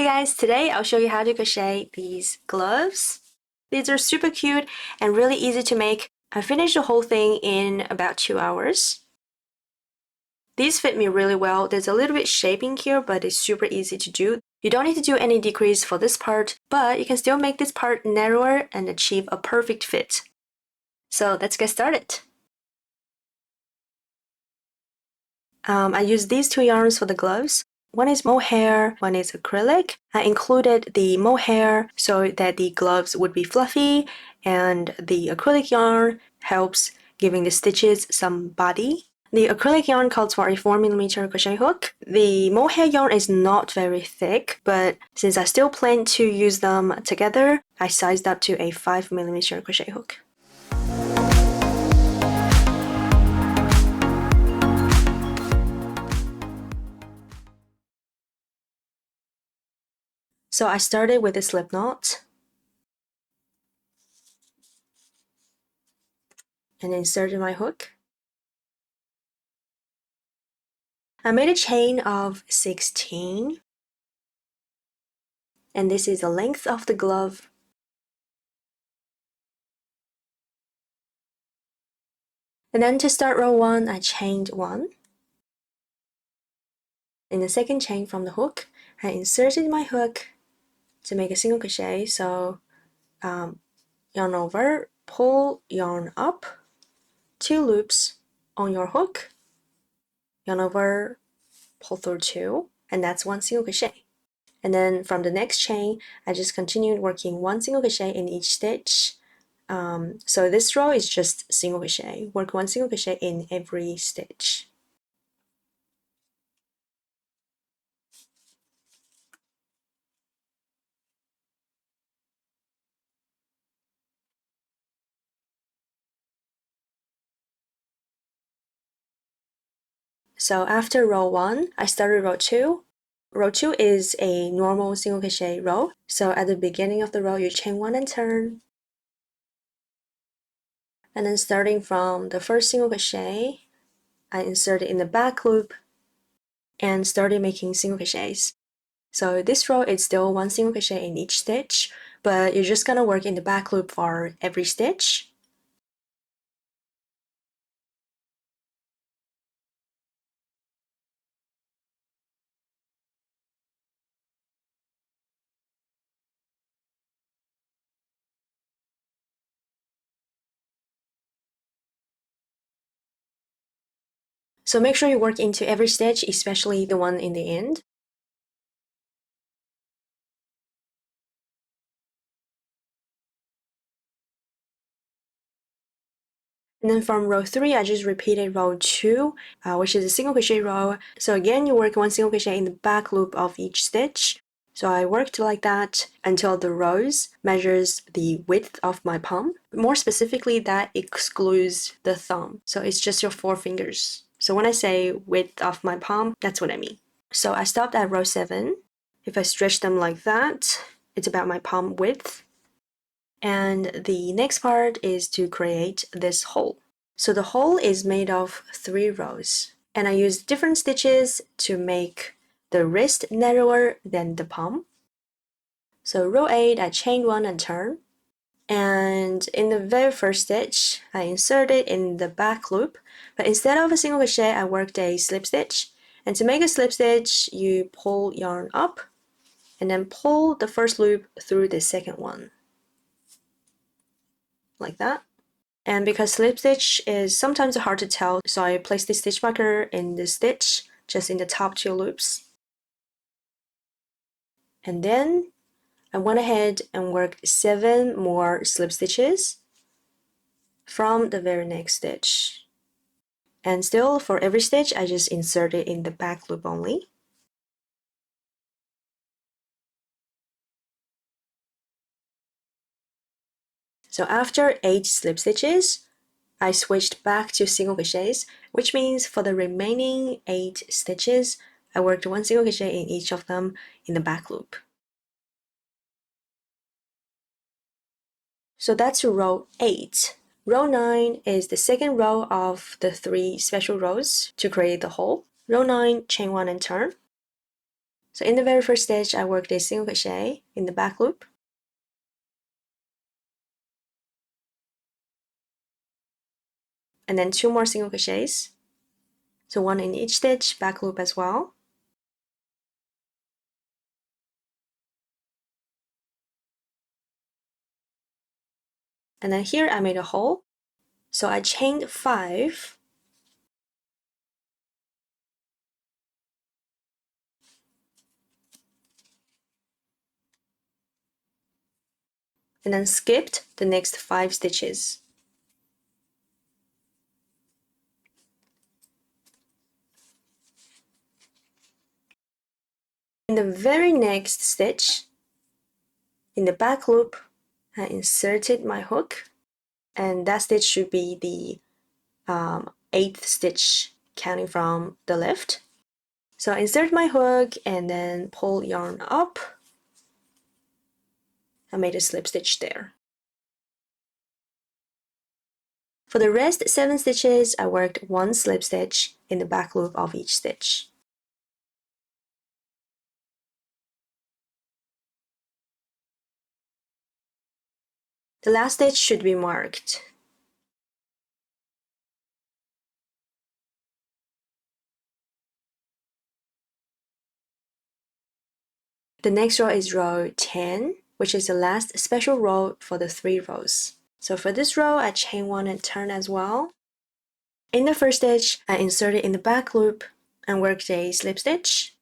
Hey guys, today I'll show you how to crochet these gloves. These are super cute and really easy to make. I finished the whole thing in about 2 hours. These fit me really well. There's a little bit shaping here, but it's super easy to do. You don't need to do any decrease for this part, but you can still make this part narrower and achieve a perfect fit. So let's get started. I used these 2 yarns for the gloves. One is mohair, one is acrylic. I included the mohair so that the gloves would be fluffy, and the acrylic yarn helps giving the stitches some body. The acrylic yarn calls for a 4mm crochet hook. The mohair yarn is not very thick, but since I still plan to use them together, I sized up to a 5mm crochet hook. So I started with a slip knot and inserted my hook. I made a chain of 16, and this is the length of the glove. And then to start row 1, I chained 1. In the second chain from the hook, I inserted my hook to make a single crochet. So yarn over, pull yarn up, 2 loops on your hook, yarn over, pull through 2, and that's 1 single crochet. And then from the next chain, I just continued working 1 single crochet in each stitch. So this row is just single crochet. Work 1 single crochet in every stitch. So after row 1, I started row 2. Row 2 is a normal single crochet row. So at the beginning of the row, you chain 1 and turn. And then starting from the first single crochet, I inserted in the back loop and started making single crochets. So this row is still 1 single crochet in each stitch, but you're just gonna work in the back loop for every stitch. So make sure you work into every stitch, especially the one in the end. And then from row 3, I just repeated row 2, which is a single crochet row. So again, you work 1 single crochet in the back loop of each stitch. So I worked like that until the rows measures the width of my palm. More specifically, that excludes the thumb. So it's just your 4 fingers. So when I say width of my palm, that's what I mean. So I stopped at row 7. If I stretch them like that, it's about my palm width. And the next part is to create this hole. So the hole is made of 3 rows. And I used different stitches to make the wrist narrower than the palm. So row 8, I chain 1 and turn. And in the very first stitch, I inserted in the back loop. But instead of a single crochet, I worked a slip stitch. And to make a slip stitch, you pull yarn up and then pull the first loop through the second one. Like that. And because slip stitch is sometimes hard to tell, so I placed the stitch marker in the stitch, just in the top 2 loops. And then I went ahead and worked 7 more slip stitches from the very next stitch. And still, for every stitch, I just inserted in the back loop only. So after 8 slip stitches, I switched back to single crochets, which means for the remaining 8 stitches, I worked 1 single crochet in each of them in the back loop. So that's row 8. Row 9 is the second row of the 3 special rows to create the hole. Row 9, chain 1 and turn. So in the very first stitch, I worked a single crochet in the back loop. And then 2 more single crochets. So 1 in each stitch, back loop as well. And then here I made a hole. So I chained 5. And then skipped the next 5 stitches. In the very next stitch, in the back loop, I inserted my hook, and that stitch should be the 8th stitch counting from the left. So I insert my hook and then pull yarn up. I made a slip stitch there. For the rest 7 stitches, I worked 1 slip stitch in the back loop of each stitch. The last stitch should be marked. The next row is row 10, which is the last special row for the 3 rows. So for this row, I chain 1 and turn as well. In the first stitch, I inserted in the back loop and worked a slip stitch.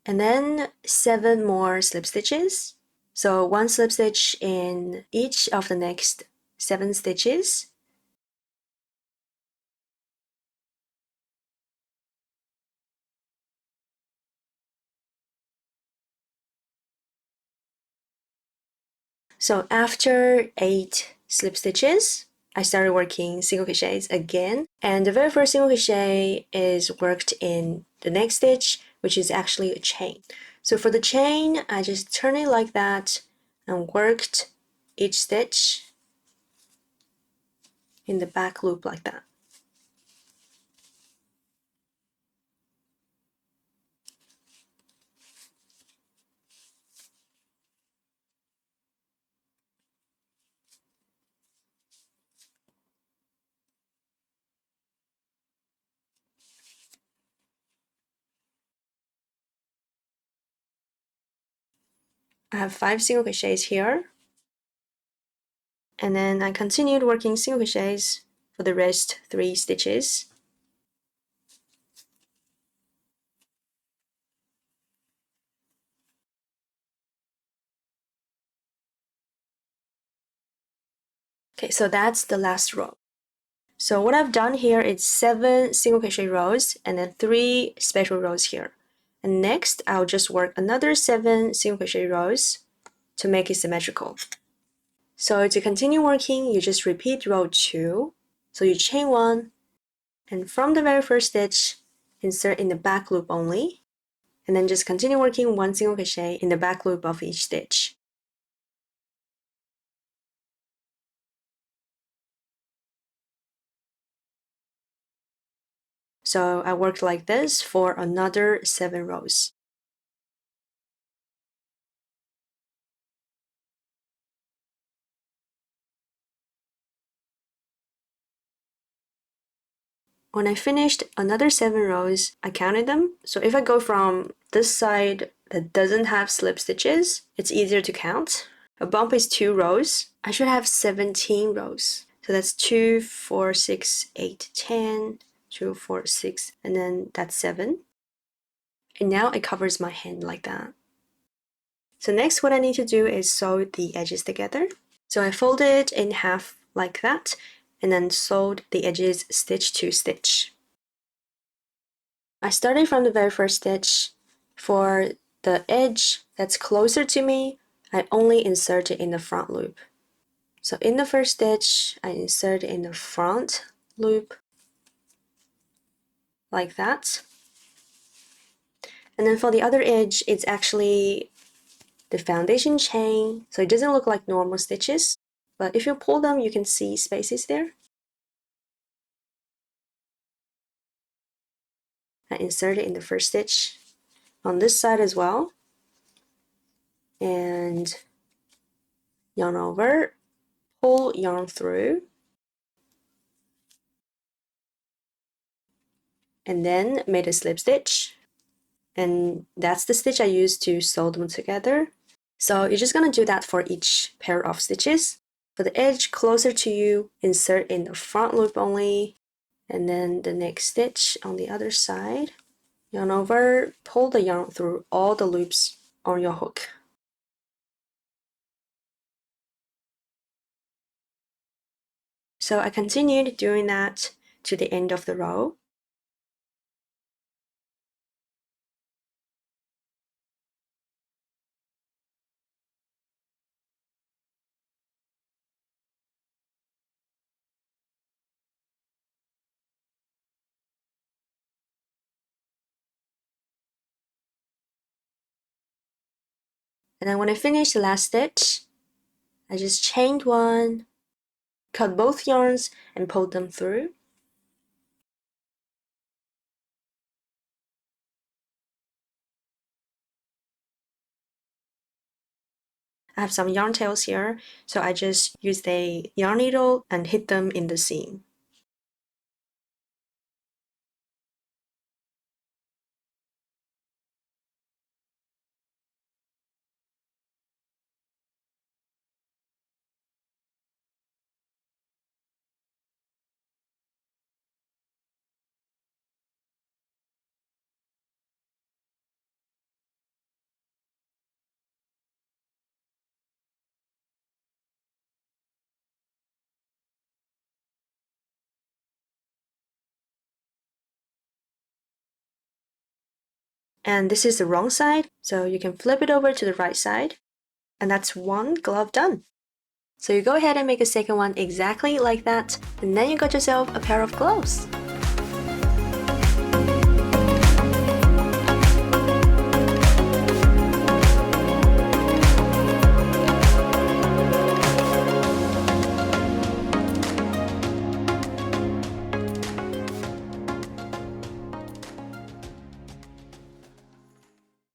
And then 7 more slip stitches. So 1 slip stitch in each of the next 7 stitches. So after 8 slip stitches, I started working single crochets again, and the very first single crochet is worked in the next stitch, which is actually a chain. So for the chain, I just turn it like that and worked each stitch in the back loop like that. I have 5 single crochets here, and then I continued working single crochets for the rest 3 stitches. Okay, so that's the last row. So what I've done here is 7 single crochet rows and then 3 special rows here. And next, I'll just work another 7 single crochet rows to make it symmetrical. So to continue working, you just repeat row 2. So you chain 1, and from the very first stitch, insert in the back loop only, and then just continue working 1 single crochet in the back loop of each stitch. So I worked like this for another 7 rows. When I finished another 7 rows, I counted them. So if I go from this side that doesn't have slip stitches, it's easier to count. A bump is 2 rows. I should have 17 rows. So that's 2, 4, 6, 8, 10, 2, 4, 6, and then that's 7. And now it covers my hand like that. So next what I need to do is sew the edges together. So I fold it in half like that, and then sewed the edges stitch to stitch. I started from the very first stitch. For the edge that's closer to me, I only insert it in the front loop. So in the first stitch, I insert in the front loop like that. And then for the other edge, it's actually the foundation chain, so it doesn't look like normal stitches, but if you pull them, you can see spaces there. and insert it in the first stitch on this side as well, and yarn over, pull yarn through, and then make a slip stitch, and that's the stitch I used to sew them together. So you're just going to do that for each pair of stitches. For the edge closer to you, insert in the front loop only, and then the next stitch on the other side, yarn over, pull the yarn through all the loops on your hook. So I continued doing that to the end of the row. And then when I finish the last stitch, I just chained one, cut both yarns, and pulled them through. I have some yarn tails here, so I just used a yarn needle and hit them in the seam. And this is the wrong side, so you can flip it over to the right side, and that's one glove done. So you go ahead and make a second one exactly like that, and then you got yourself a pair of gloves.